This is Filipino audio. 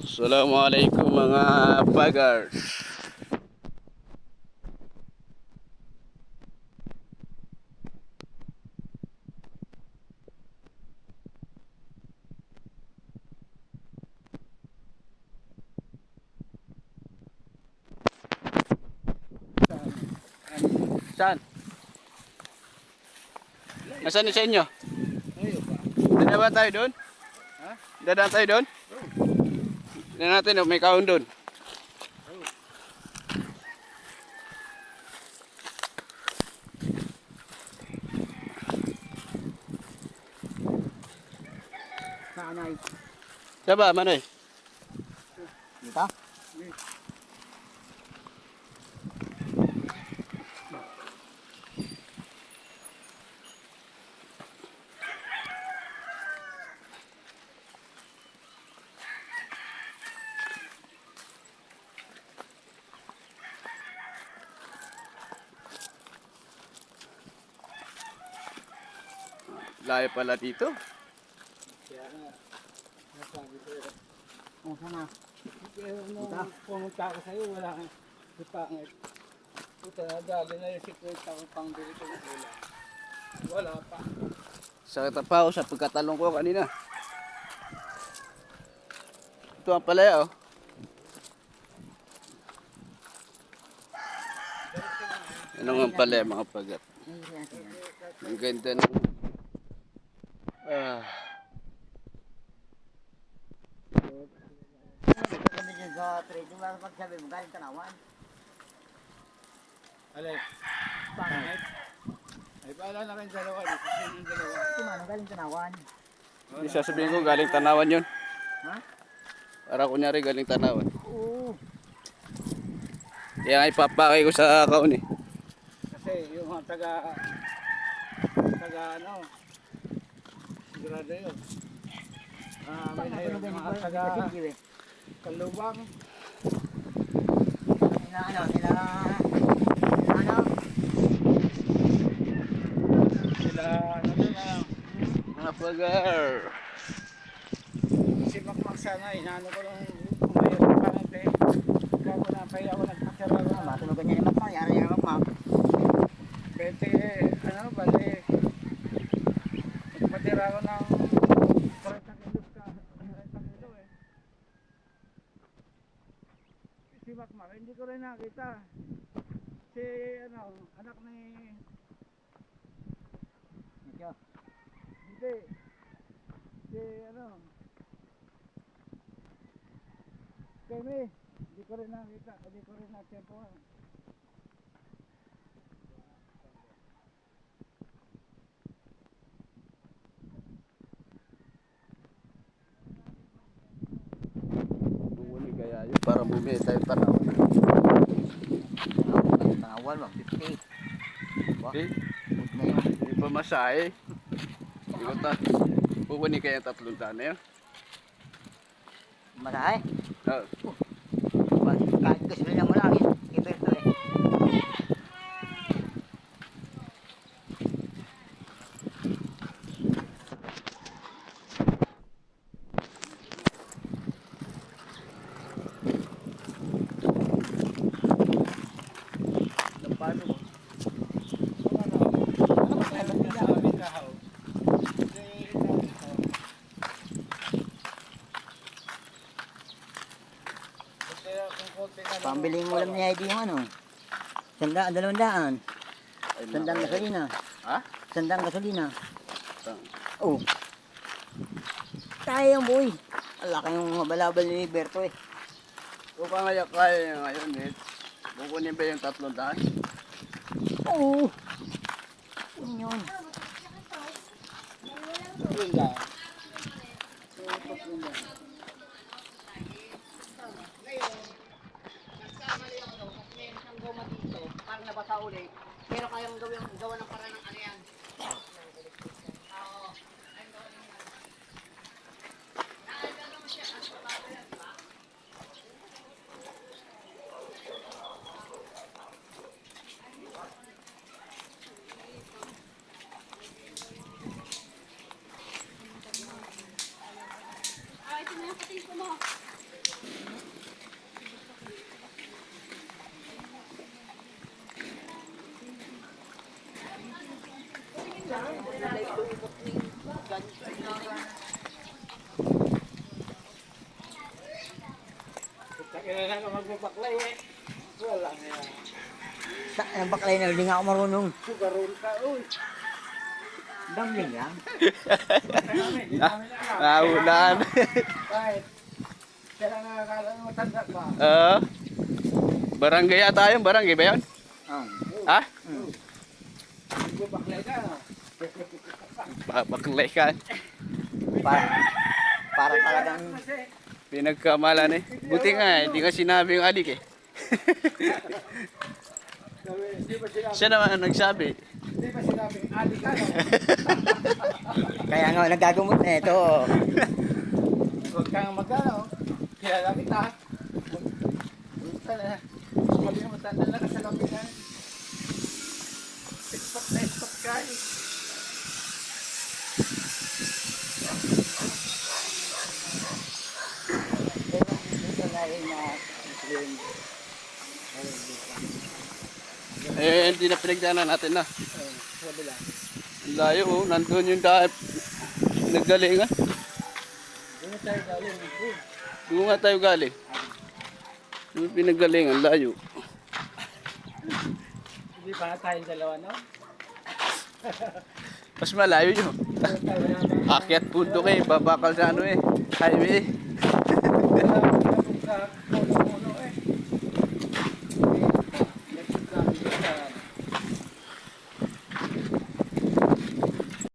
Assalamualaikum mga bagers. Saan? Nasaan ni sa inyo? Dadaan tayo doon? Ha? Dadaan tayo doon? Tignan natin, may kaon doon. Nanay. Saba, Manoy? Dito? Layo pala dito. Kaya nga. Nasabi ko yun. Oh, sana. Pero nung pumunta ako sa'yo, wala kang sipangit. Puta na dali na yung 50 ko pang bili ko ng ulam. Wala pa. Sakit pa ako sa pagkatalong ko kanina. Ito ang palaya, oh. Ano ang palaya, mga pagat? Ang ganda ng... Kami dyan sa trading, wala magsabi mo, galing Tanawan. Alay. Pangit. Ay, paala na kayong dalawa. Sino yung dalawa? Si Manong galing Tanawan. Hindi sasabihin ko, galing Tanawan yun. Ha? Para kunyari, galing Tanawan. Oo. Kaya nga ipapakay ko sa kaon eh. Kasi yung mga taga ano, sigurado yun. May hayos mga taga Kalubang. Ano, sila ano doon Mga pagar. si Makmak sana, inaano ko nung umayon ng panate. Kaya ko na, kaya ako nagpatira ko na. Matunugan niya ni Makmak, yara niya Makmak. 20, ano, bali, nagpatira ko ng 40 kilos ka, 40 kilo eh. Si Makmak, hindi ko rin nakita. Si, ano, anak ni... Hindi. Si, ano, Kemi, hindi ko rin nakita, hindi ko rin natempohan. Bumuni kaya yun para bumili tayo Tanawan. Tanawan, 150. Eh, Na yun. hindi pa masahe. Ikaw ta. Bumuni kaya 300 na yun. Marahe? Oh. Kahit gasolina mo lang, iba ito eh. Paano mo? Pambili mo ulam ni Heidi yung ano? 100, 200. Ay, 100 gasolina. Ha? 100 gasolina. Tang- Oh. Tayo yung boy. Ala kayong mabalabal ni Berto eh. Kung kaya kaya ngayon eh. Bukunin ba yung 300? Oo. Yun yun. Yun lang. Parang nabasa ulit. Pero kayang gawa ng parang ng ano yan. Ito na yung patin ko mo. Kailangan ka magpapaklay eh. Wala nga. Ang baklay na, hindi nga ako marunong. Sugarol ka, uy. Dambling lang. Hindi namin alam. Nahulaan. Kahit kailangan nakakala mo matanda pa. Barangay ata yun. Barangay ba yun? Ha? Magpapaklay ka, no? Baklay ka. Para talagang Pinagkamalan eh. Buti nga, hindi nga sinabi yung adik eh. Di ba sinabi? Siya naman ang nagsabi. Di ba sinabing adi ka, no? kaya nga nagagamot na ito. Huwag kang magkano. Kilala kita. Punta na. Sabi mo, tanda na ka sa kapitan. Expert na expert ka eh. Ito na rin na Eh, hindi na pinagdaanan natin na. Sabi lang. Ang layo oh. Nandun yung naggalingan. Hindi tayo galing. Doon nga tayo galing. Doon pinaggalingan, layo. Hindi pa tayong dalawa, no? Mas malayo yun. Tayo naman. Akyat punto eh. Babakal sa ano eh. Highway. Sa